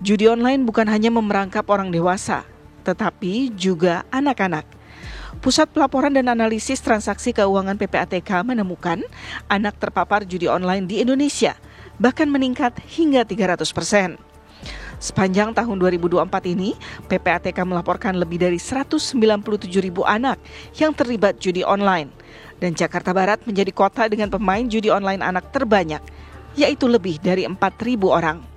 Judi online bukan hanya memerangkap orang dewasa, tetapi juga anak-anak. Pusat Pelaporan dan Analisis Transaksi Keuangan PPATK menemukan anak terpapar judi online di Indonesia bahkan meningkat hingga 300%. Sepanjang tahun 2024 ini, PPATK melaporkan lebih dari 197.000 anak yang terlibat judi online. Dan Jakarta Barat menjadi kota dengan pemain judi online anak terbanyak, yaitu lebih dari 4.000 orang.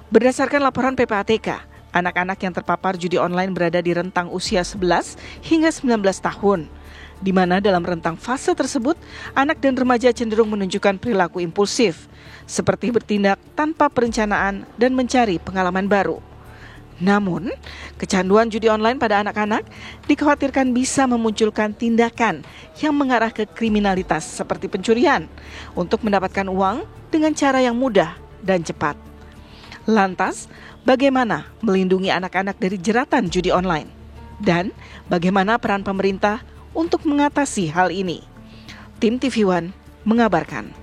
Berdasarkan laporan PPATK, anak-anak yang terpapar judi online berada di rentang usia 11 hingga 19 tahun, di mana dalam rentang fase tersebut, anak dan remaja cenderung menunjukkan perilaku impulsif, seperti bertindak tanpa perencanaan dan mencari pengalaman baru. Namun, kecanduan judi online pada anak-anak dikhawatirkan bisa memunculkan tindakan yang mengarah ke kriminalitas seperti pencurian untuk mendapatkan uang dengan cara yang mudah dan cepat. Lantas, bagaimana melindungi anak-anak dari jeratan judi online? Dan bagaimana peran pemerintah untuk mengatasi hal ini? Tim TV One mengabarkan.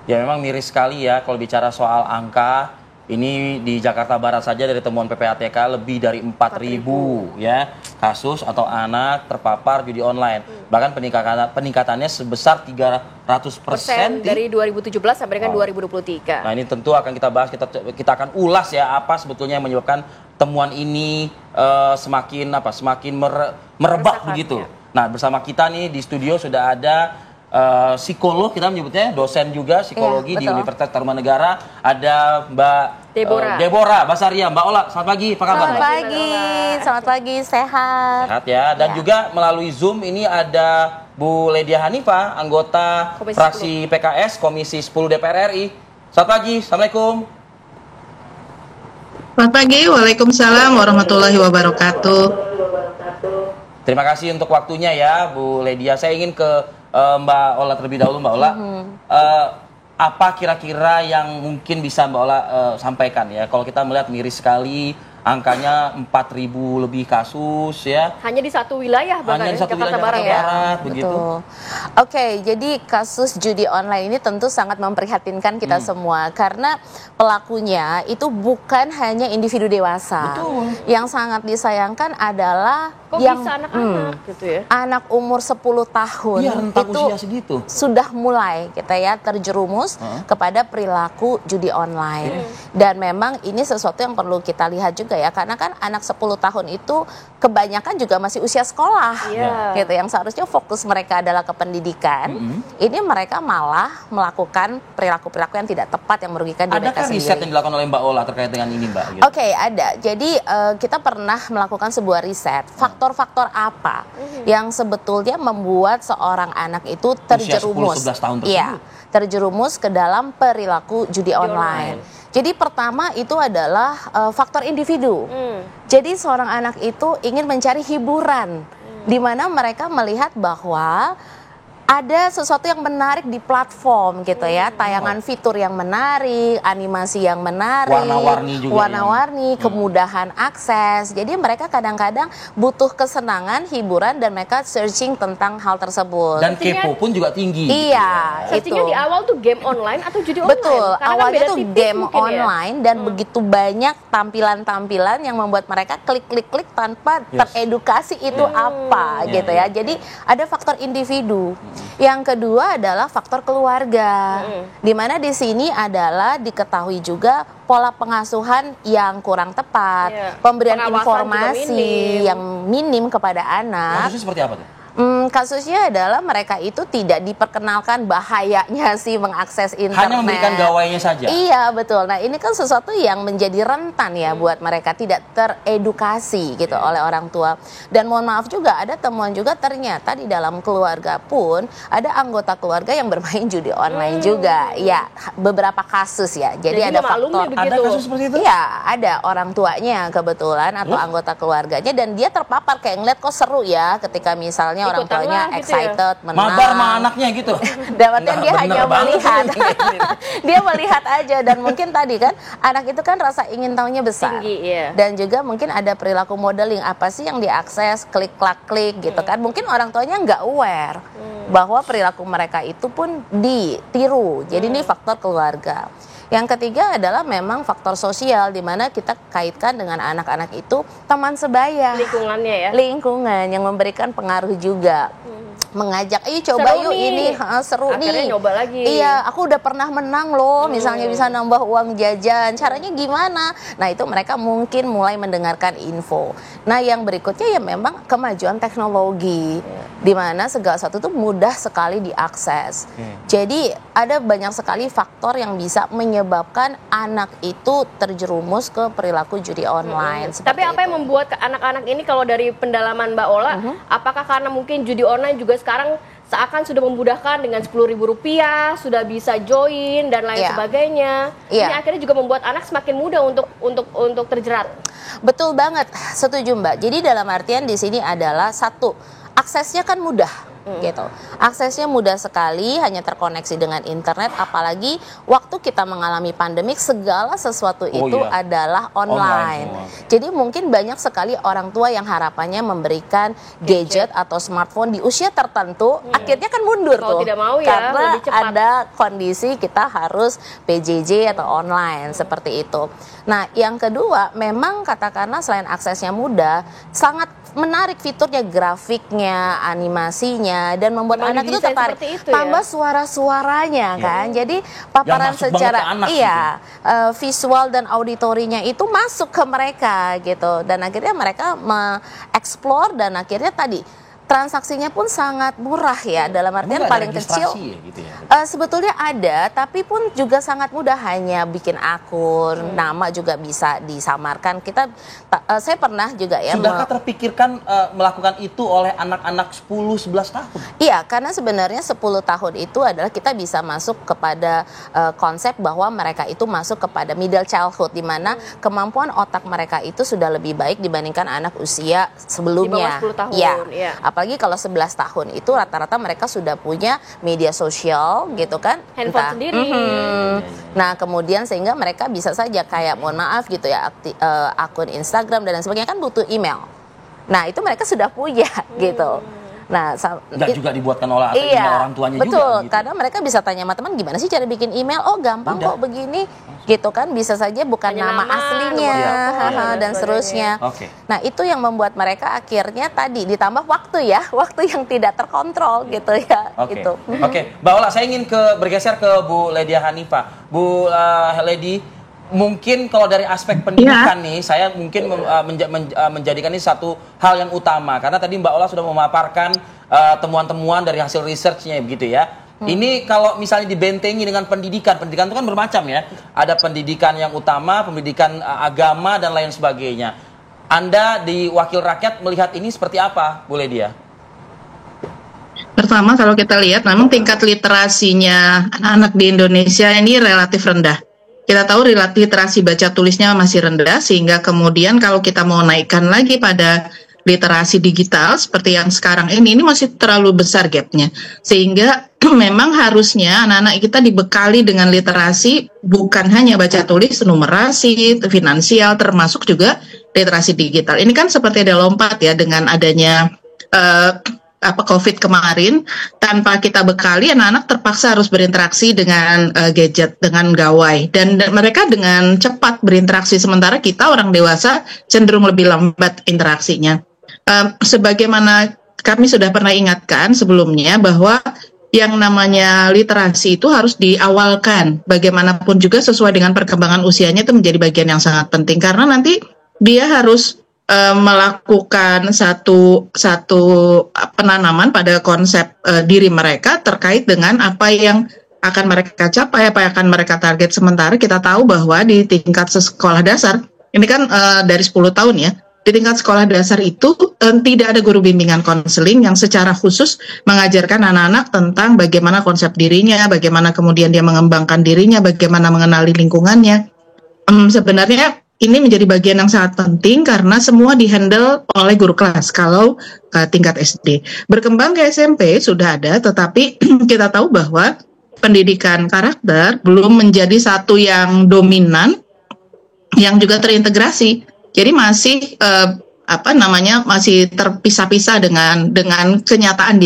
Ya memang miris sekali ya kalau bicara soal angka. Ini di Jakarta Barat saja dari temuan PPATK lebih dari 4.000 ya kasus atau anak terpapar judi online. Bahkan peningkatannya sebesar 300% dari 2017 sampai dengan 2023. Nah ini tentu akan kita bahas, kita akan ulas ya apa sebetulnya yang menyebabkan temuan ini semakin merebak begitu. Nah bersama kita nih di studio sudah ada psikolog, kita menyebutnya dosen juga psikologi di Universitas Tarumanegara, ada Mbak Deborah Basaria. Mbak Ola, selamat pagi, apa kabar? Selamat pagi, sehat. Sehat ya, dan juga melalui Zoom ini ada Bu Ledia Hanifah, anggota fraksi PKS Komisi 10 DPR RI. Selamat pagi, Assalamualaikum. Selamat pagi, Waalaikumsalam warahmatullahi wabarakatuh. Terima kasih untuk waktunya ya Bu Ledia. Saya ingin ke Mbak Ola terlebih dahulu. Mbak Ola, apa kira-kira yang mungkin bisa Mbak Ola sampaikan ya? Kalau kita melihat miris sekali angkanya 4.000 lebih kasus ya. Hanya di satu wilayah bahkan di Jakarta Barat ya. Begitu. Oke, jadi kasus judi online ini tentu sangat memprihatinkan kita semua karena pelakunya itu bukan hanya individu dewasa. Betul. Yang sangat disayangkan adalah bisa anak-anak gitu ya. Anak umur 10 tahun itu usia segitu sudah mulai terjerumus kepada perilaku judi online. Dan memang ini sesuatu yang perlu kita lihat juga ya, karena kan anak 10 tahun itu kebanyakan juga masih usia sekolah gitu, yang seharusnya fokus mereka adalah ke pendidikan. Ini mereka malah melakukan perilaku-perilaku yang tidak tepat yang merugikan diri mereka sendiri. Adakah riset yang dilakukan oleh Mbak Ola terkait dengan ini, Mbak? Gitu. Oke, ada. Jadi kita pernah melakukan sebuah riset, faktor-faktor apa yang sebetulnya membuat seorang anak itu terjerumus, usia 10-11 tahun tersebut. Iya, terjerumus ke dalam perilaku judi online. Jadi pertama itu adalah faktor individu. Jadi seorang anak itu ingin mencari hiburan, di mana mereka melihat bahwa ada sesuatu yang menarik di platform gitu ya, tayangan fitur yang menarik, animasi yang menarik, warna-warni, kemudahan akses. Jadi mereka kadang-kadang butuh kesenangan, hiburan, dan mereka searching tentang hal tersebut. Dan kepo pun juga tinggi. Iya, searchingnya di awal tuh game online atau judi online? Betul, awalnya tuh game online dan begitu banyak tampilan-tampilan yang membuat mereka klik-klik-klik tanpa teredukasi itu apa gitu ya. Jadi ada faktor individu. Yang kedua adalah faktor keluarga, di mana di sini adalah diketahui juga pola pengasuhan yang kurang tepat, pemberian informasi yang minim kepada anak. Maksudnya seperti apa tuh? Kasusnya adalah mereka itu tidak diperkenalkan bahayanya sih mengakses internet. Hanya memberikan gawainya saja. Iya, betul. Nah, ini kan sesuatu yang menjadi rentan ya buat mereka tidak teredukasi gitu oleh orang tua. Dan mohon maaf juga ada temuan juga ternyata di dalam keluarga pun ada anggota keluarga yang bermain judi online juga. Ya, beberapa kasus ya. Jadi ada faktor. Ada kasus seperti itu? Iya, ada orang tuanya kebetulan atau anggota keluarganya dan dia terpapar kayak ngeliat kok seru ya ketika misalnya orang taunya lah, gitu ya. excited, menang. Mabar sama anaknya gitu. Dapatnya Nah, dia bener hanya banget melihat. sih. Dia melihat aja, dan mungkin tadi kan anak itu kan rasa ingin tahunya besar. Tinggi, iya. Dan juga mungkin ada perilaku modeling, apa sih yang diakses, klik gitu kan. Mungkin orang tuanya nggak aware bahwa perilaku mereka itu pun ditiru. Jadi ini faktor keluarga. Yang ketiga adalah memang faktor sosial, di mana kita kaitkan dengan anak-anak itu teman sebaya. Lingkungannya ya. Lingkungan yang memberikan pengaruh juga. Mengajak, ayo coba Seru yuk nih. ini, seru Akhirnya nih. nyoba lagi. Iya, aku udah pernah menang loh, misalnya bisa nambah uang jajan. Caranya gimana? Nah, itu mereka mungkin mulai mendengarkan info. Nah, yang berikutnya ya memang kemajuan teknologi, di mana segala sesuatu itu mudah sekali diakses. Jadi ada banyak sekali faktor yang bisa menyebabkan anak itu terjerumus ke perilaku judi online. Tapi apa yang membuat anak-anak ini, kalau dari pendalaman Mbak Ola, apakah karena mungkin judi online juga sekarang seakan sudah memudahkan dengan Rp10.000 sudah bisa join dan lain sebagainya. Ini akhirnya juga membuat anak semakin mudah untuk terjerat. Betul banget, setuju Mbak. Jadi dalam artian di sini adalah satu, aksesnya kan mudah. Gitu. Aksesnya mudah sekali, hanya terkoneksi dengan internet, apalagi waktu kita mengalami pandemik segala sesuatu itu adalah online. Jadi mungkin banyak sekali orang tua yang harapannya memberikan gadget atau smartphone di usia tertentu, akhirnya kan mundur Kalau tuh. tidak mau ya, Karena lebih cepat. ada kondisi kita harus PJJ atau online seperti itu. Nah, yang kedua, memang katakanlah selain aksesnya mudah, sangat menarik fiturnya, grafiknya, animasinya, dan membuat Memang anak itu didesain tertarik. seperti itu ya? Tambah suara-suaranya kan. Jadi paparan masuk banget secara ke anak visual dan auditorinya itu masuk ke mereka gitu. Dan akhirnya mereka mengeksplor, dan akhirnya tadi transaksinya pun sangat murah ya, dalam artian Emang nggak ada paling kecil. registrasi ya, gitu ya? Sebetulnya ada, tapi pun juga sangat mudah, hanya bikin akun, nama juga bisa disamarkan. Saya pernah juga ya. Sudahkah terpikirkan melakukan itu oleh anak-anak 10-11 tahun? Iya, karena sebenarnya 10 tahun itu adalah kita bisa masuk kepada konsep bahwa mereka itu masuk kepada middle childhood, di mana kemampuan otak mereka itu sudah lebih baik dibandingkan anak usia sebelumnya. Di bawah 10 tahun, Ya. Apalagi kalau 11 tahun itu rata-rata mereka sudah punya media sosial gitu kan. Handphone sendiri. Nah, kemudian sehingga mereka bisa saja kayak mohon maaf gitu ya, akun Instagram dan lain sebagainya kan butuh email. Nah, itu mereka sudah punya gitu. Nah, Nggak juga dibuatkan oleh atau email orang tuanya betul, juga gitu. karena mereka bisa tanya sama teman, gimana sih cara bikin email? Oh, gampang kok begini, gitu kan. Bisa saja bukan Hanya nama nama, aslinya, nomor telepon, dan seterusnya. Oke. Nah, itu yang membuat mereka akhirnya tadi ditambah waktu ya, waktu yang tidak terkontrol gitu ya. Oke. Gitu. Oke, Mbak Ola, saya ingin bergeser ke Bu Ledia Hanifah. Bu Ledi, mungkin kalau dari aspek pendidikan nih, saya mungkin menjadikan ini satu hal yang utama, karena tadi Mbak Ola sudah memaparkan temuan-temuan dari hasil research-nya begitu ya. Ini kalau misalnya dibentengi dengan pendidikan itu kan bermacam ya. Ada pendidikan yang utama, pendidikan agama dan lain sebagainya. Anda di Wakil Rakyat melihat ini seperti apa, Bu Ledia? Pertama, kalau kita lihat memang tingkat literasinya anak-anak di Indonesia ini relatif rendah. Kita tahu literasi baca tulisnya masih rendah, sehingga kemudian kalau kita mau naikkan lagi pada literasi digital seperti yang sekarang ini masih terlalu besar gapnya. Sehingga memang harusnya anak-anak kita dibekali dengan literasi bukan hanya baca tulis, numerasi, finansial, termasuk juga literasi digital. Ini kan seperti ada lompat ya dengan adanya COVID kemarin, tanpa kita bekali anak-anak terpaksa harus berinteraksi dengan gadget, dengan gawai, dan mereka dengan cepat berinteraksi, sementara kita orang dewasa cenderung lebih lambat interaksinya. Sebagaimana kami sudah pernah ingatkan sebelumnya bahwa yang namanya literasi itu harus diawalkan, bagaimanapun juga sesuai dengan perkembangan usianya, itu menjadi bagian yang sangat penting, karena nanti dia harus melakukan satu penanaman pada konsep diri mereka terkait dengan apa yang akan mereka capai, apa yang akan mereka target. Sementara kita tahu bahwa di tingkat sekolah dasar, ini kan dari 10 tahun ya, di tingkat sekolah dasar itu tidak ada guru bimbingan konseling yang secara khusus mengajarkan anak-anak tentang bagaimana konsep dirinya, bagaimana kemudian dia mengembangkan dirinya, bagaimana mengenali lingkungannya. Sebenarnya ini menjadi bagian yang sangat penting karena semua dihandle oleh guru kelas kalau tingkat SD. Berkembang ke SMP sudah ada, tetapi kita tahu bahwa pendidikan karakter belum menjadi satu yang dominan, yang juga terintegrasi. Jadi masih masih terpisah-pisah dengan kenyataan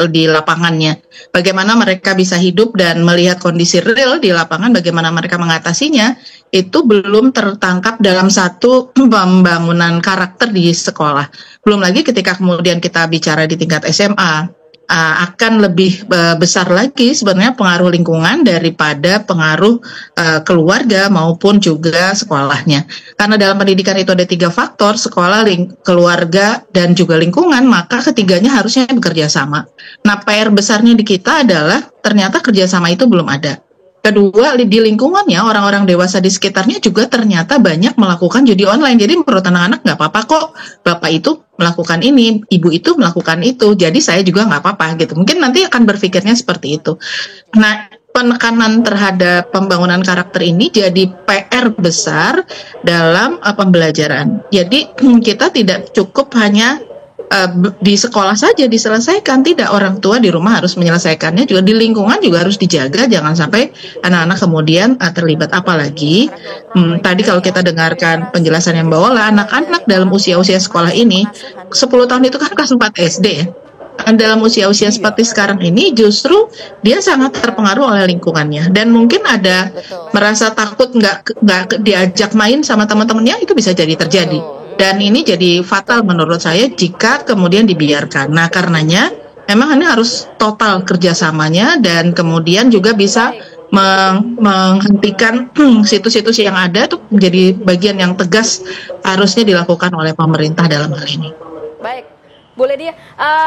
di lapangannya. Bagaimana mereka bisa hidup dan melihat kondisi real di lapangan, bagaimana mereka mengatasinya, itu belum tertangkap dalam satu pembangunan karakter di sekolah. Belum lagi ketika kemudian kita bicara di tingkat SMA, akan lebih besar lagi sebenarnya pengaruh lingkungan daripada pengaruh keluarga maupun juga sekolahnya. Karena dalam pendidikan itu ada 3 faktor, sekolah, keluarga, dan juga lingkungan, maka ketiganya harusnya bekerja sama. Nah, PR besarnya di kita adalah ternyata kerjasama itu belum ada. Kedua, di lingkungannya orang-orang dewasa di sekitarnya juga ternyata banyak melakukan judi online. Jadi menurut anak-anak nggak apa-apa kok, bapak itu melakukan ini, ibu itu melakukan itu, jadi saya juga nggak apa-apa gitu. Mungkin nanti akan berpikirnya seperti itu. Nah, penekanan terhadap pembangunan karakter ini jadi PR besar dalam pembelajaran. Jadi kita tidak cukup hanya di sekolah saja diselesaikan, tidak, orang tua di rumah harus menyelesaikannya juga, di lingkungan juga harus dijaga, jangan sampai anak-anak kemudian terlibat. Apalagi tadi kalau kita dengarkan penjelasan yang Mbak, anak-anak dalam usia-usia sekolah ini 10 tahun itu kan kelas 4 SD ya. Dalam usia-usia seperti sekarang ini justru dia sangat terpengaruh oleh lingkungannya, dan mungkin ada merasa takut nggak diajak main sama teman-temannya, itu bisa jadi terjadi. Dan ini jadi fatal menurut saya jika kemudian dibiarkan. Nah, karenanya memang ini harus total kerjasamanya, dan kemudian juga bisa menghentikan situs-situs yang ada itu menjadi bagian yang tegas harusnya dilakukan oleh pemerintah dalam hal ini. Baik. Boleh dia,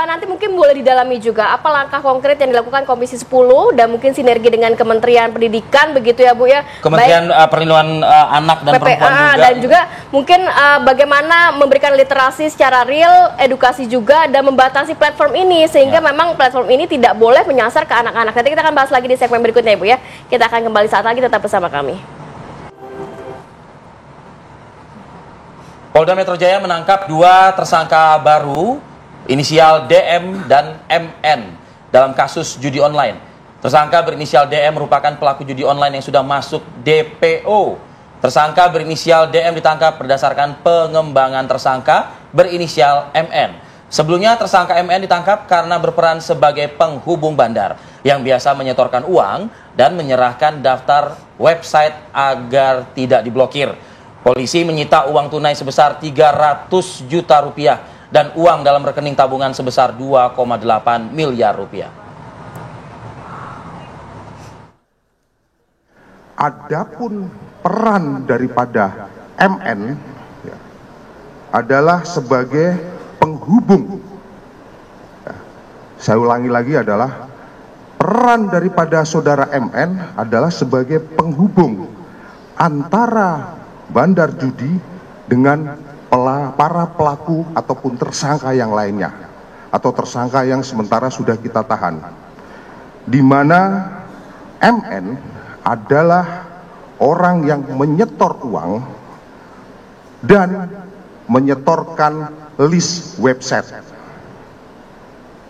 nanti mungkin boleh didalami juga apa langkah konkret yang dilakukan Komisi 10 dan mungkin sinergi dengan Kementerian Pendidikan begitu ya Bu ya. Kementerian Perlindungan Anak dan Perempuan juga. Dan juga mungkin bagaimana memberikan literasi secara real, edukasi juga, dan membatasi platform ini sehingga memang platform ini tidak boleh menyasar ke anak-anak. Nanti kita akan bahas lagi di segmen berikutnya ya Bu ya. Kita akan kembali saat lagi, tetap bersama kami. Polda Metro Jaya menangkap 2 tersangka baru inisial DM dan MN dalam kasus judi online. Tersangka berinisial DM merupakan pelaku judi online yang sudah masuk DPO. Tersangka berinisial DM ditangkap berdasarkan pengembangan tersangka berinisial MN. Sebelumnya tersangka MN ditangkap karena berperan sebagai penghubung bandar yang biasa menyetorkan uang dan menyerahkan daftar website agar tidak diblokir. Polisi menyita uang tunai sebesar 300 juta rupiah dan uang dalam rekening tabungan sebesar 2,8 miliar rupiah. Adapun peran daripada MN adalah sebagai penghubung. Saya ulangi lagi, adalah peran daripada saudara MN adalah sebagai penghubung antara bandar judi dengan para pelaku ataupun tersangka yang lainnya, atau tersangka yang sementara sudah kita tahan, di mana MN adalah orang yang menyetor uang dan menyetorkan list website.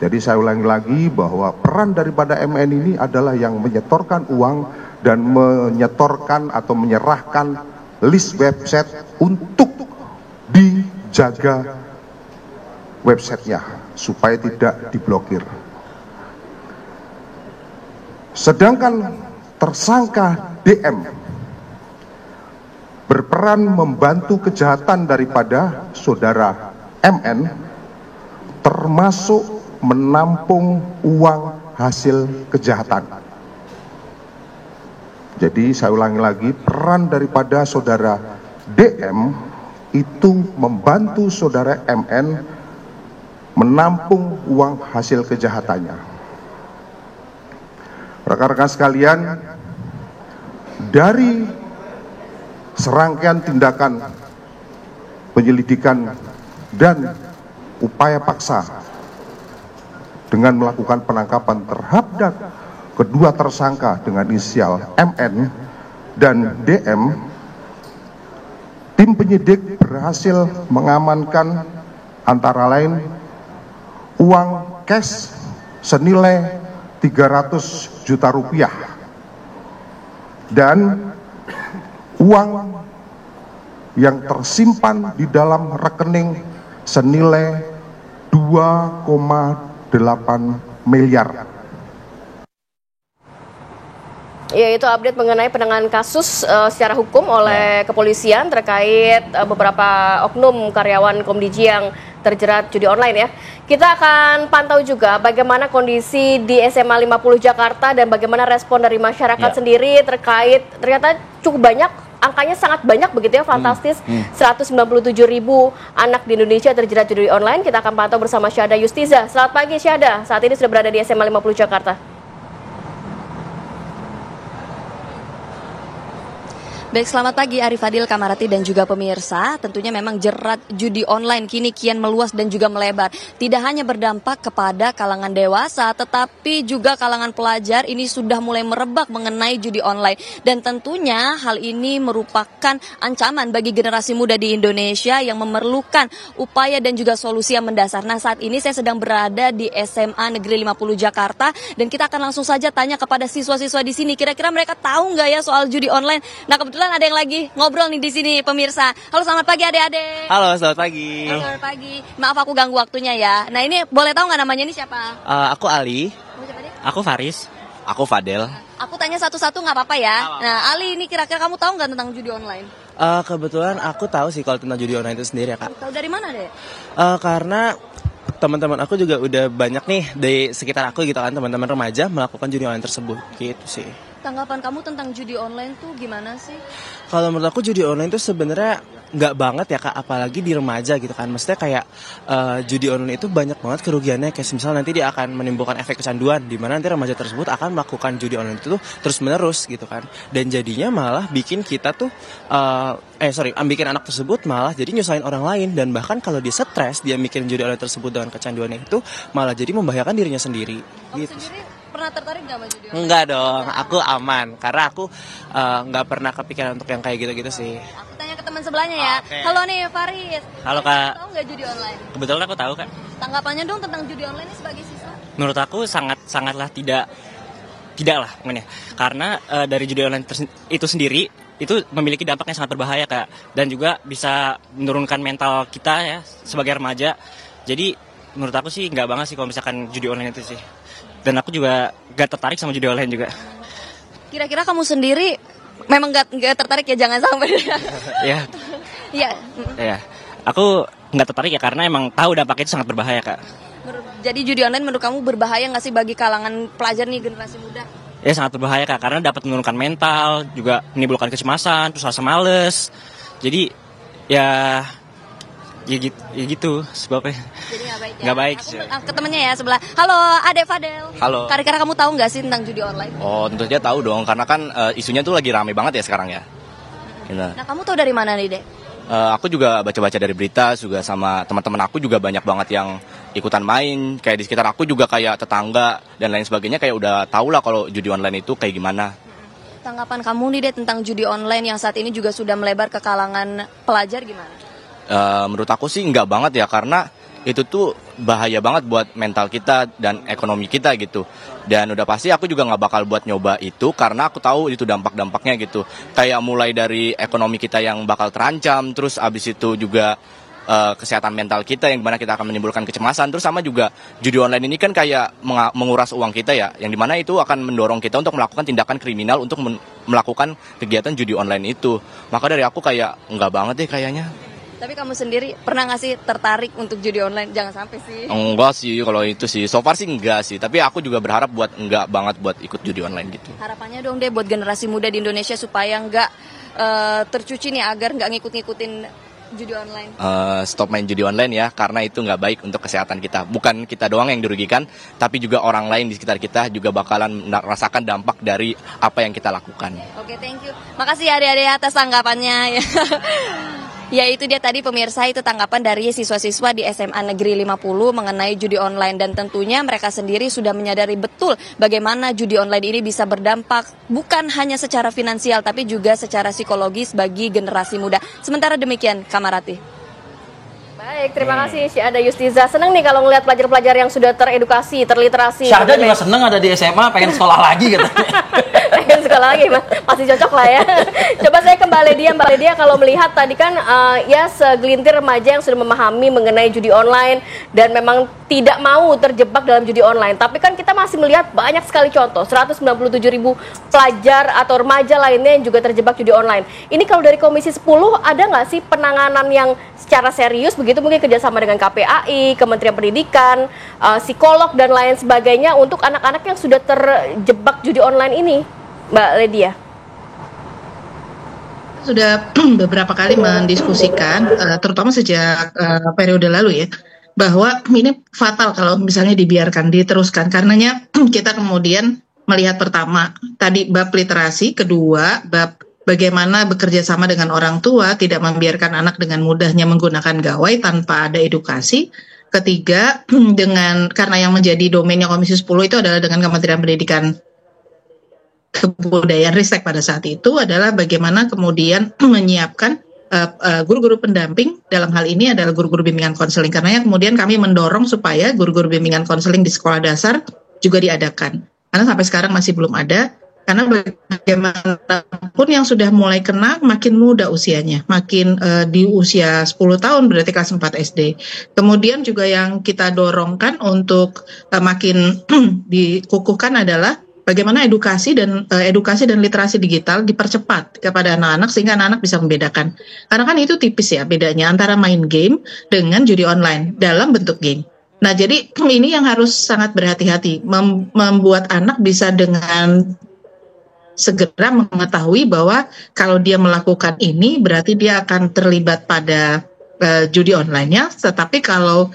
Jadi saya ulangi lagi bahwa peran daripada MN ini adalah yang menyetorkan uang dan menyetorkan atau menyerahkan list website untuk dijaga websitenya supaya tidak diblokir. Sedangkan tersangka DM berperan membantu kejahatan daripada saudara MN, termasuk menampung uang hasil kejahatan. Jadi saya ulangi lagi, peran daripada saudara DM itu membantu saudara MN menampung uang hasil kejahatannya. Rekan-rekan sekalian, dari serangkaian tindakan penyelidikan dan upaya paksa dengan melakukan penangkapan terhadap kedua tersangka dengan inisial MN dan DM, tim tim penyidik berhasil mengamankan antara lain uang cash senilai 300 juta rupiah dan uang yang tersimpan di dalam rekening senilai 2,8 miliar. Ya, itu update mengenai penanganan kasus secara hukum oleh kepolisian terkait beberapa oknum karyawan Komdiji yang terjerat judi online ya. Kita akan pantau juga bagaimana kondisi di SMA 50 Jakarta dan bagaimana respon dari masyarakat sendiri terkait ternyata cukup banyak, angkanya sangat banyak begitu ya, fantastis. 197.000 anak di Indonesia terjerat judi online. Kita akan pantau bersama Syahda Yustiza. Selamat pagi Syahda, saat ini sudah berada di SMA 50 Jakarta. Baik, selamat pagi Arif Fadil, Kamarati dan juga pemirsa. Tentunya memang jerat judi online kini kian meluas dan juga melebar. Tidak hanya berdampak kepada kalangan dewasa, tetapi juga kalangan pelajar ini sudah mulai merebak mengenai judi online. Dan tentunya hal ini merupakan ancaman bagi generasi muda di Indonesia yang memerlukan upaya dan juga solusi yang mendasar. Nah, saat ini saya sedang berada di SMA Negeri 50 Jakarta dan kita akan langsung saja tanya kepada siswa-siswa di sini. Kira-kira mereka tahu nggak ya soal judi online? Nah, kebetulan ada yang lagi ngobrol nih di sini pemirsa. Halo, selamat pagi adik-adik. Halo, selamat pagi. Halo, selamat pagi. Maaf aku ganggu waktunya ya. Nah, ini boleh tahu nggak namanya ini siapa? Aku Ali. Aku Faris. Aku Fadel. Aku tanya satu-satu nggak apa-apa ya. Nah, Ali, ini kira-kira kamu tahu nggak tentang judi online? Kebetulan aku tahu sih kalau tentang judi online itu sendiri ya, Kak. Tahu dari mana deh? Karena teman-teman aku juga udah banyak nih di sekitar aku gitu kan, teman-teman remaja melakukan judi online tersebut gitu sih. Tanggapan kamu tentang judi online tuh gimana sih? Kalau menurut aku judi online tuh sebenarnya nggak banget ya Kak, apalagi di remaja gitu kan. Maksudnya kayak judi online itu banyak banget kerugiannya. Kayak misalnya nanti dia akan menimbulkan efek kecanduan, di mana nanti remaja tersebut akan melakukan judi online itu tuh terus menerus gitu kan. Dan jadinya malah bikin kita tuh bikin anak tersebut malah jadi nyusahin orang lain. Dan bahkan kalau dia stres, dia mikirin judi online tersebut dengan kecanduannya itu malah jadi membahayakan dirinya sendiri. Kamu Gitu. sendiri pernah tertarik nggak sama judi online? Enggak dong, aku aman karena aku nggak pernah kepikiran untuk yang kayak gitu-gitu sih. Aku tanya ke teman sebelahnya ya. Oke. Halo nih Faris. Halo, Kak. Tahu nggak judi online? Kebetulan aku tahu, Kak. Tanggapannya dong tentang judi online ini sebagai siswa. Menurut aku sangatlah tidak lah pokoknya. Karena dari judi online itu sendiri itu memiliki dampak yang sangat berbahaya, Kak. Dan juga bisa menurunkan mental kita ya sebagai remaja. Jadi menurut aku sih nggak banget sih kalau misalkan judi online itu sih. Dan aku juga gak tertarik sama judi online juga. Kira-kira kamu sendiri memang gak tertarik ya, jangan sampai. Iya. Iya. Ya. Aku nggak tertarik ya karena emang tahu dampaknya itu sangat berbahaya, Kak. Jadi judi online menurut kamu berbahaya nggak sih bagi kalangan pelajar nih, generasi muda? Ya sangat berbahaya, Kak, karena dapat menurunkan mental, juga menimbulkan kecemasan, terus rasa males. Jadi ya gitu sebabnya. Jadi nggak baik ya? Nggak baik. Aku ke temennya ya sebelah. Halo, Adek Fadel. Halo. Kira-kira kamu tahu nggak sih tentang judi online? Oh, tentu saja tahu dong, karena kan isunya tuh lagi rame banget ya sekarang ya. Nah, kamu tahu dari mana nih, Dek? Aku juga baca-baca dari berita, juga sama teman-teman aku juga banyak banget yang ikutan main. Kayak di sekitar aku juga kayak tetangga dan lain sebagainya kayak udah tahu lah kalau judi online itu kayak gimana. Tanggapan kamu nih, Dek, tentang judi online yang saat ini juga sudah melebar ke kalangan pelajar gimana? Menurut aku sih nggak banget ya, karena itu tuh bahaya banget buat mental kita dan ekonomi kita gitu. Dan udah pasti aku juga nggak bakal buat nyoba itu karena aku tahu itu dampak-dampaknya gitu. Kayak mulai dari ekonomi kita yang bakal terancam, terus abis itu juga kesehatan mental kita yang dimana kita akan menimbulkan kecemasan. Terus sama juga judi online ini kan kayak menguras uang kita ya, yang dimana itu akan mendorong kita untuk melakukan tindakan kriminal untuk melakukan kegiatan judi online itu. Maka dari aku kayak nggak banget deh kayaknya. Tapi kamu sendiri pernah nggak sih tertarik untuk judi online? Jangan sampai sih. Enggak sih kalau itu sih. So far sih enggak sih. Tapi aku juga berharap buat enggak banget buat ikut judi online gitu. Harapannya dong deh buat generasi muda di Indonesia supaya nggak tercuci nih, agar nggak ngikut-ngikutin judi online. Stop main judi online ya, karena itu nggak baik untuk kesehatan kita. Bukan kita doang yang dirugikan, tapi juga orang lain di sekitar kita juga bakalan merasakan dampak dari apa yang kita lakukan. Oke, thank you. Makasih ya adik-adik atas tanggapannya. Ya itu dia tadi pemirsa, itu tanggapan dari siswa-siswa di SMA Negeri 50 mengenai judi online, dan tentunya mereka sendiri sudah menyadari betul bagaimana judi online ini bisa berdampak bukan hanya secara finansial tapi juga secara psikologis bagi generasi muda. Sementara demikian, Kamarati. Baik, terima kasih Syahda Yustiza. Senang nih kalau ngelihat pelajar-pelajar yang sudah teredukasi, terliterasi. Syahda juga senang ada di SMA, pengen sekolah lagi katanya. Pengen sekolah lagi, masih cocok lah ya. Coba saya ke Mbak Ledia. Kalau melihat tadi kan ya segelintir remaja yang sudah memahami mengenai judi online dan memang tidak mau terjebak dalam judi online. Tapi kan kita masih melihat banyak sekali contoh, 197.000 pelajar atau remaja lainnya yang juga terjebak judi online. Ini kalau dari Komisi 10 ada nggak sih penanganan yang secara serius begitu, mungkin kerjasama dengan KPAI, Kementerian Pendidikan, psikolog dan lain sebagainya untuk anak-anak yang sudah terjebak judi online ini, Mbak Ledia? Sudah beberapa kali mendiskusikan, terutama sejak periode lalu ya, bahwa ini fatal kalau misalnya dibiarkan, diteruskan. Karenanya kita kemudian melihat pertama, tadi bab literasi, kedua bab bagaimana bekerja sama dengan orang tua, tidak membiarkan anak dengan mudahnya menggunakan gawai tanpa ada edukasi. Ketiga, karena yang menjadi domainnya Komisi 10 itu adalah dengan Kementerian Pendidikan Kebudayaan Ristek pada saat itu, adalah bagaimana kemudian menyiapkan guru-guru pendamping, dalam hal ini adalah guru-guru bimbingan konseling. Karena kemudian kami mendorong supaya guru-guru bimbingan konseling di sekolah dasar juga diadakan. Karena sampai sekarang masih belum ada. Karena bagaimanapun yang sudah mulai kena makin muda usianya, makin di usia 10 tahun berarti kelas 4 SD. Kemudian juga yang kita dorongkan untuk makin dikukuhkan adalah bagaimana edukasi dan literasi digital dipercepat kepada anak-anak sehingga anak-anak bisa membedakan. Karena kan itu tipis ya bedanya antara main game dengan judi online dalam bentuk game. Nah, jadi ini yang harus sangat berhati-hati, membuat anak bisa dengan segera mengetahui bahwa kalau dia melakukan ini berarti dia akan terlibat pada judi online-nya, tetapi kalau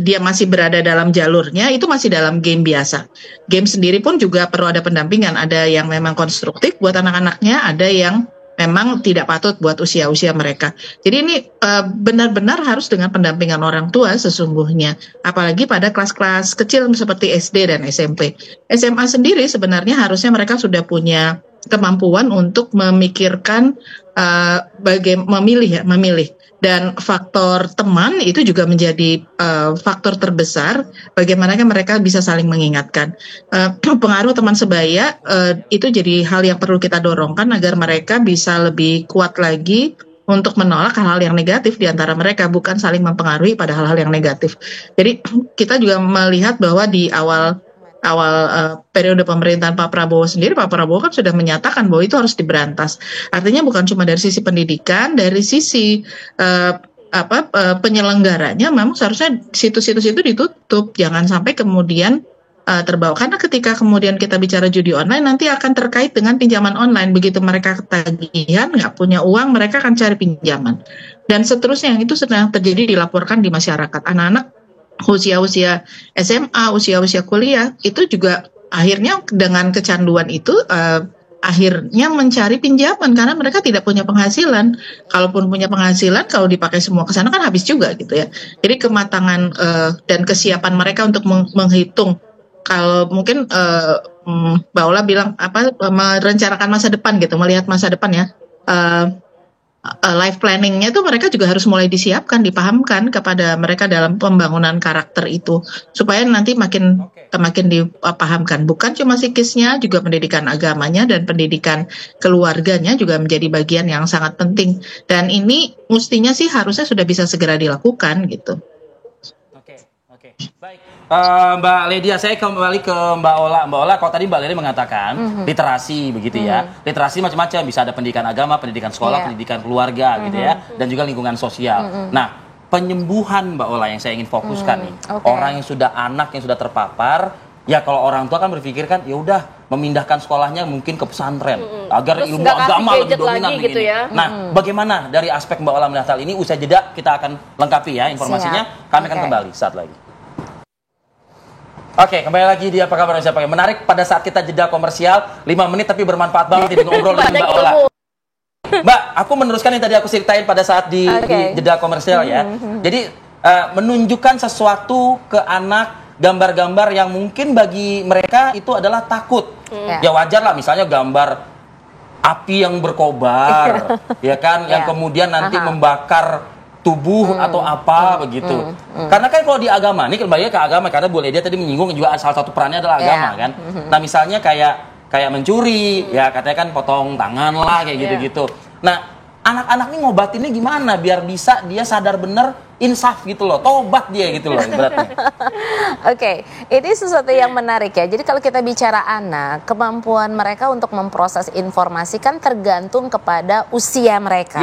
dia masih berada dalam jalurnya, itu masih dalam game biasa. Game sendiri pun juga perlu ada pendampingan, ada yang memang konstruktif buat anak-anaknya, ada yang memang tidak patut buat usia-usia mereka. Jadi ini benar-benar harus dengan pendampingan orang tua sesungguhnya, apalagi pada kelas-kelas kecil seperti SD dan SMP. SMA sendiri sebenarnya harusnya mereka sudah punya kemampuan untuk memikirkan memilih. Dan faktor teman itu juga menjadi faktor terbesar bagaimana mereka bisa saling mengingatkan. Pengaruh teman sebaya itu jadi hal yang perlu kita dorongkan agar mereka bisa lebih kuat lagi untuk menolak hal-hal yang negatif di antara mereka, bukan saling mempengaruhi pada hal-hal yang negatif. Jadi kita juga melihat bahwa di awal periode pemerintahan Pak Prabowo sendiri, Pak Prabowo kan sudah menyatakan bahwa itu harus diberantas. Artinya bukan cuma dari sisi pendidikan, dari sisi penyelenggaranya memang seharusnya situs-situs itu ditutup, jangan sampai kemudian terbawa. Karena ketika kemudian kita bicara judi online nanti akan terkait dengan pinjaman online. Begitu mereka ketagihan, nggak punya uang, mereka akan cari pinjaman. Dan seterusnya yang itu sedang terjadi, dilaporkan di masyarakat. Anak-anak usia-usia SMA, usia-usia kuliah itu juga akhirnya dengan kecanduan itu akhirnya mencari pinjaman karena mereka tidak punya penghasilan. Kalaupun punya penghasilan, kalau dipakai semua ke sana kan habis juga gitu ya. Jadi kematangan dan kesiapan mereka untuk menghitung, kalau mungkin Mbak Ola bilang merencanakan masa depan gitu, melihat masa depan ya. Life planningnya itu mereka juga harus mulai disiapkan, dipahamkan kepada mereka dalam pembangunan karakter itu supaya nanti makin dipahamkan. Bukan cuma psikisnya, juga pendidikan agamanya dan pendidikan keluarganya juga menjadi bagian yang sangat penting. Dan ini mestinya sih harusnya sudah bisa segera dilakukan gitu. Oke. Baik. Mbak Ledia, saya kembali ke Mbak Ola. Mbak Ola, kalau tadi Mbak Ledia mengatakan literasi begitu ya. Literasi macam-macam, bisa ada pendidikan agama, pendidikan sekolah, pendidikan keluarga gitu ya, dan juga lingkungan sosial. Nah, penyembuhan Mbak Ola yang saya ingin fokuskan nih. Orang yang sudah anak yang sudah terpapar, ya kalau orang tua kan berpikir kan ya udah memindahkan sekolahnya mungkin ke pesantren agar terus ilmu agama lebih dominan gitu ya. Nah, bagaimana dari aspek Mbak Ola melihat hal ini? Usai jeda kita akan lengkapi ya informasinya. Kami akan kembali saat lagi. Oke, kembali lagi di Apa Kabar Indonesia Pagi. Menarik pada saat kita jeda komersial 5 menit tapi bermanfaat banget ini ngobrol dengan Mbak Ola. Mbak, aku meneruskan yang tadi aku ceritain pada saat di jeda komersial ya. Jadi menunjukkan sesuatu ke anak, gambar-gambar yang mungkin bagi mereka itu adalah takut. Ya wajar lah, misalnya gambar api yang berkobar, ya kan, yang kemudian nanti membakar tubuh atau apa begitu. Karena kan kalau di agama, ini kembali ke agama, karena Bu Ledia tadi menyinggung juga salah satu perannya adalah agama kan. Nah misalnya kayak mencuri, ya katanya kan potong tangan lah kayak gitu-gitu. Nah anak-anak ini ngobatinnya gimana biar bisa dia sadar bener, insaf gitu loh, tobat dia gitu loh ibaratnya. Oke, ini sesuatu yang menarik ya. Jadi kalau kita bicara anak, kemampuan mereka untuk memproses informasi kan tergantung kepada usia mereka.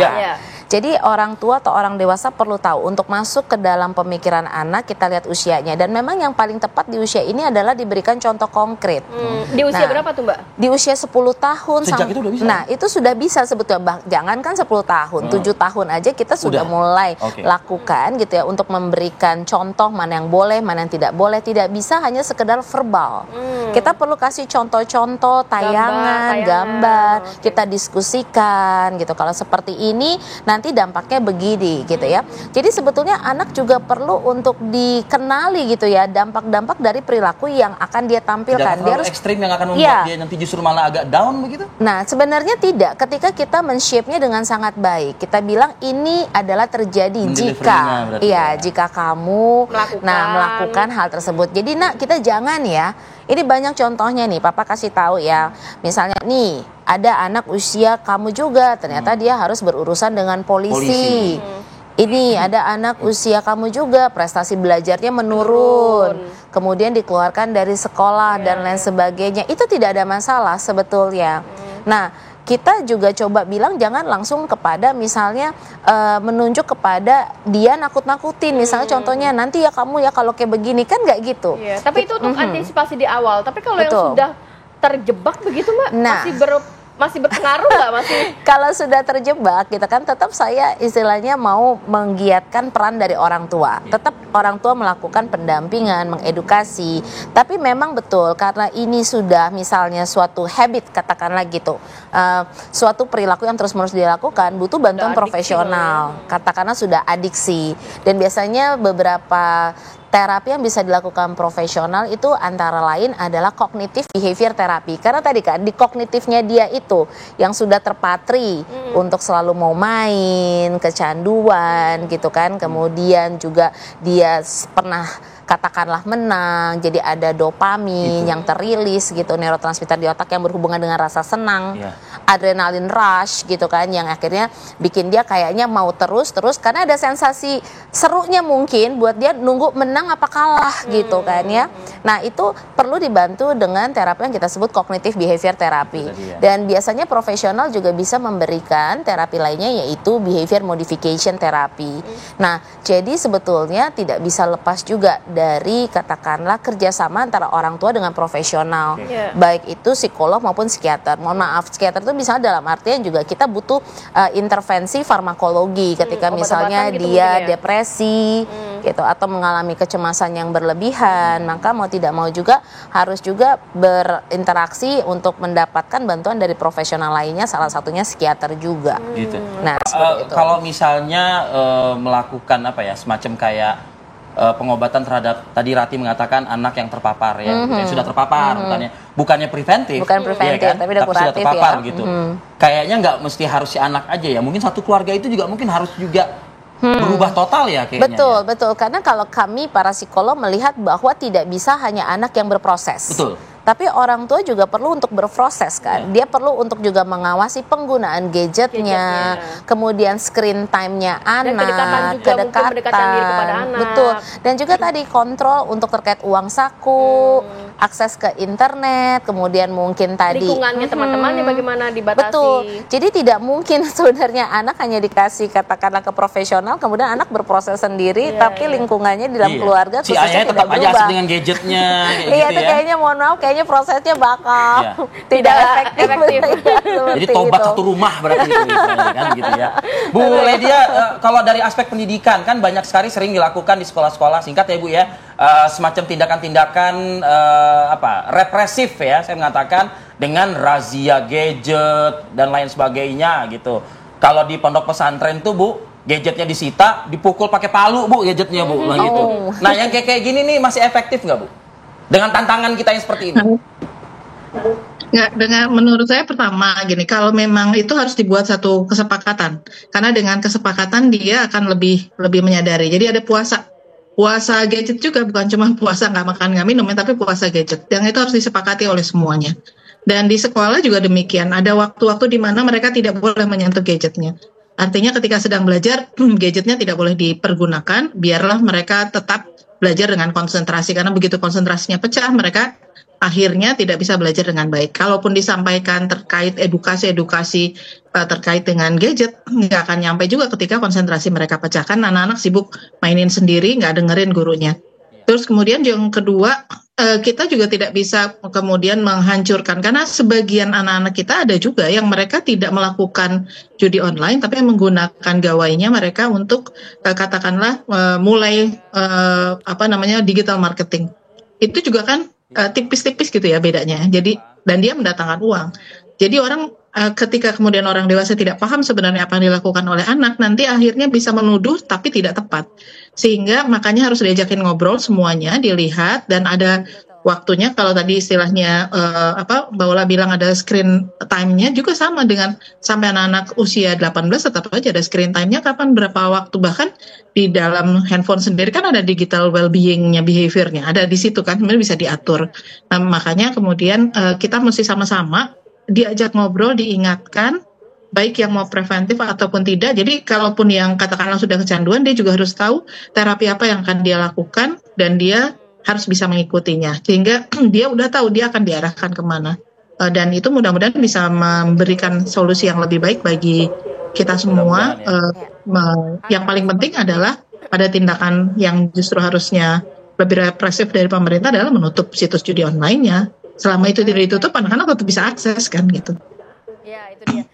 Jadi orang tua atau orang dewasa perlu tahu untuk masuk ke dalam pemikiran anak, kita lihat usianya. Dan memang yang paling tepat di usia ini adalah diberikan contoh konkret. Di usia berapa tuh Mbak? Di usia 10 tahun. Sejak itu udah bisa? Nah itu sudah bisa sebetulnya. Jangankan 10 tahun, 7 tahun aja kita sudah mulai lakukan gitu ya. Untuk memberikan contoh mana yang boleh, mana yang tidak boleh. Tidak bisa hanya sekedar verbal. Kita perlu kasih contoh-contoh, tayangan, gambar. Kita diskusikan gitu. Kalau seperti ini nanti dampaknya begini gitu ya. Jadi sebetulnya anak juga perlu untuk dikenali gitu ya dampak-dampak dari perilaku yang akan dia tampilkan. Tidak terlalu ekstrim yang akan membuat dia nanti justru malah agak down begitu? Nah sebenarnya tidak. Ketika kita men-shape-nya dengan sangat baik, kita bilang ini adalah terjadi jika kamu melakukan hal tersebut. Jadi nak kita jangan ya. Ini banyak contohnya nih, Papa kasih tahu ya. Misalnya nih, ada anak usia kamu juga, ternyata dia harus berurusan dengan polisi. Ini ada anak usia kamu juga, prestasi belajarnya menurun. Kemudian dikeluarkan dari sekolah dan lain sebagainya. Itu tidak ada masalah sebetulnya. Nah, kita juga coba bilang jangan langsung kepada misalnya menunjuk kepada dia nakut-nakutin. Misalnya contohnya nanti ya kamu ya kalau kayak begini kan nggak gitu. Tapi itu untuk antisipasi di awal. Tapi kalau yang sudah terjebak begitu Mbak, masih berpengaruh nggak masih? Kalau sudah terjebak kita kan tetap saya istilahnya mau menggiatkan peran dari orang tua. Tetap orang tua melakukan pendampingan, mengedukasi. Tapi memang betul karena ini sudah misalnya suatu habit katakanlah gitu. Suatu perilaku yang terus-menerus dilakukan butuh bantuan profesional. Katakanlah sudah adiksi. Dan biasanya beberapa terapi yang bisa dilakukan profesional itu antara lain adalah cognitive behavior therapy. Karena tadi kan di kognitifnya dia itu yang sudah terpatri untuk selalu mau main, kecanduan gitu kan. Kemudian juga dia pernah katakanlah menang, jadi ada dopamin yang terilis gitu, neurotransmitter di otak yang berhubungan dengan rasa senang, adrenalin rush gitu kan, yang akhirnya bikin dia kayaknya mau terus karena ada sensasi serunya mungkin buat dia nunggu menang apa kalah gitu kan ya. Nah itu perlu dibantu dengan terapi yang kita sebut cognitive behavior therapy. Dan biasanya profesional juga bisa memberikan terapi lainnya yaitu behavior modification therapy. Nah jadi sebetulnya tidak bisa lepas juga dari katakanlah kerjasama antara orang tua dengan profesional, baik itu psikolog maupun psikiater. Mohon maaf, psikiater itu misalnya dalam artian juga kita butuh intervensi farmakologi ketika misalnya dia depresi gitu atau mengalami kecemasan yang berlebihan, maka mau tidak mau juga harus juga berinteraksi untuk mendapatkan bantuan dari profesional lainnya, salah satunya psikiater juga. Gitu. Nah, kalau misalnya melakukan apa ya semacam kayak pengobatan terhadap tadi Rati mengatakan anak yang terpapar ya, yang sudah terpapar, bukannya preventif, ya kan? Tapi sudah terpapar gitu. Kayaknya nggak mesti harus si anak aja ya, mungkin satu keluarga itu juga mungkin harus juga berubah total ya kayaknya. Betul. Karena kalau kami para psikolog melihat bahwa tidak bisa hanya anak yang berproses. Betul. Tapi orang tua juga perlu untuk berproses kan. Dia perlu untuk juga mengawasi penggunaan gadgetnya, kemudian screen time-nya anak, kedekatan diri kepada anak. Betul. Dan juga tadi kontrol untuk terkait uang saku, akses ke internet, kemudian mungkin tadi lingkungannya teman-temannya bagaimana dibatasi. Betul. Jadi tidak mungkin sebenarnya anak hanya dikasih katakanlah ke profesional, kemudian anak berproses sendiri, tapi lingkungannya di dalam keluarga si ayahnya tetap aja asik dengan gadgetnya. Iya, itu kayaknya mohon maaf, kayaknya prosesnya bakal tidak efektif. Jadi tobat satu rumah berarti itu kan gitu ya. Bu Ledia, kalau dari aspek pendidikan kan banyak sekali sering dilakukan di sekolah-sekolah, singkat ya Bu ya, semacam tindakan-tindakan represif ya, saya mengatakan dengan razia gadget dan lain sebagainya gitu. kalau di pondok pesantren tuh Bu, gadgetnya disita, dipukul pakai palu Bu gadgetnya Bu, nah gitu. Nah yang kayak gini nih masih efektif nggak Bu? Dengan tantangan kita yang seperti ini? Nggak, menurut saya pertama gini, kalau memang itu harus dibuat satu kesepakatan, karena dengan kesepakatan dia akan lebih menyadari. Jadi ada puasa gadget juga, bukan cuma puasa nggak makan nggak minum, tapi puasa gadget. Yang itu harus disepakati oleh semuanya. Dan di sekolah juga demikian, ada waktu-waktu di mana mereka tidak boleh menyentuh gadgetnya. Artinya ketika sedang belajar, gadgetnya tidak boleh dipergunakan, biarlah mereka tetap belajar dengan konsentrasi, karena begitu konsentrasinya pecah, mereka akhirnya tidak bisa belajar dengan baik. Kalaupun disampaikan terkait edukasi terkait dengan gadget, nggak akan nyampe juga ketika konsentrasi mereka pecah. Kan anak-anak sibuk mainin sendiri, nggak dengerin gurunya. Terus kemudian yang kedua, kita juga tidak bisa kemudian menghancurkan, karena sebagian anak-anak kita ada juga yang mereka tidak melakukan judi online, tapi menggunakan gawainya mereka untuk katakanlah mulai digital marketing. Itu juga kan tipis-tipis gitu ya bedanya. Jadi dan dia mendatangkan uang. Jadi orang ketika kemudian orang dewasa tidak paham sebenarnya apa yang dilakukan oleh anak, nanti akhirnya bisa menuduh tapi tidak tepat. Sehingga makanya harus diajakin ngobrol semuanya, dilihat, dan ada waktunya. Kalau tadi istilahnya Mbak Ola bilang ada screen time-nya juga sama dengan sampai anak-anak usia 18 tetap aja ada screen time-nya kapan, berapa waktu. Bahkan di dalam handphone sendiri kan ada digital well-being-nya, behavior-nya ada di situ kan, sebenarnya bisa diatur. Nah, makanya kemudian kita mesti sama-sama diajak ngobrol, diingatkan, baik yang mau preventif ataupun tidak. Jadi kalaupun yang katakanlah sudah kecanduan, dia juga harus tahu terapi apa yang akan dia lakukan, dan dia harus bisa mengikutinya, sehingga dia udah tahu dia akan diarahkan kemana. Dan itu mudah-mudahan bisa memberikan solusi yang lebih baik bagi kita semua. Yang paling penting adalah pada tindakan yang justru harusnya lebih represif dari pemerintah adalah menutup situs judi online-nya. Selama itu tidak ditutup, anak-anak tetap bisa akses kan gitu. Ya, itu dia.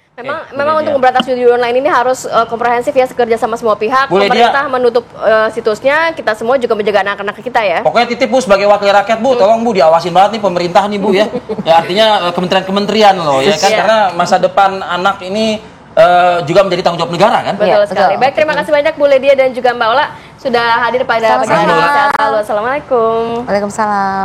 Memang untuk memberantas judi online ini harus komprehensif ya, sekerja sama semua pihak. Pemerintah menutup situsnya, kita semua juga menjaga anak-anak kita ya. Pokoknya titip Bu sebagai wakil rakyat Bu, tolong Bu diawasin banget nih pemerintah nih Bu ya. Ya artinya kementerian-kementerian loh ya kan, karena masa depan anak ini juga menjadi tanggung jawab negara kan. Betul sekali. Baik, terima kasih banyak Bu Ledia dan juga Mbak Ola sudah hadir pada pagi hari ini. Assalamualaikum. Waalaikumsalam.